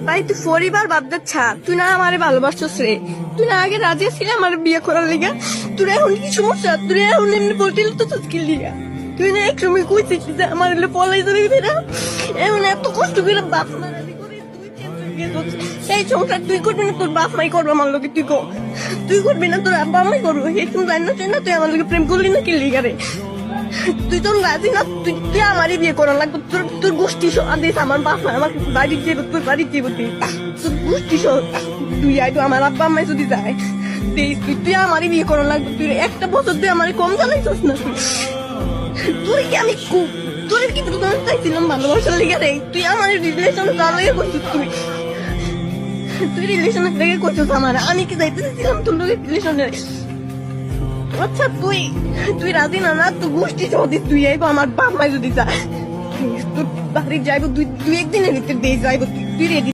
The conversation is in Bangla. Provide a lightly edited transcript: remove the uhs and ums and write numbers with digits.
ভাই তুই পরিবার বাদ দে, ছাড়। তুই না আমারে ভালোবাসছিস রে, তুই না আগে রাজি ছিলি আমার বিয়ে করার লিগা। তোর এখন কি সমস্যা? তুই এখন এমনি বলছিল তো কি লিগা? তুই না এক সময় কইছিস যে আমার এলে পলাই যাবে না, এখন এত কষ্ট করে বাপ মারানি করে তুই এই সংসার তুই করবি না, তোর বাপ মাই করবো আমার লোকে। তুই করবি না, তোর আব্বা মাই করবো। এখন জানি না চাই না তুই আমার লোকে প্রেম করলি না কি লিগা রে? তুই তোর রাজি না, তুই আমারই বিয়ে করা লাগবে। তোর গোষ্ঠী আদেশ আমার বাপ মা আমাকে বাড়ি যাবো, তোর বাড়ি যাবো। তোর গোষ্ঠী তুই আইতো আমার আব্বা আম্মাই যদি যায় তুই আমারই বিয়ে করা লাগবে। তুই একটা বছর তুই আমার কম জানাইছিস না। তুই কি আমি তোর কি চাইছিলাম ভালোবাসার লিগে রে? তুই আমার রিলেশন তার লেগে করছিস। তুই রিলেশনের লেগে করছিস আমার, আমি কি যাইতে চাইছিলাম তোর লোকের রিলেশনের? আচ্ছা তুই রাজি না? না তুই গোষ্ঠী যদি তুই আইবো আমার বাপ মাই যদি যায় তোর বাড়ি যাইবো, তুই একদিনের ভিতরে দিয়ে যাইবো, তুই রেডি?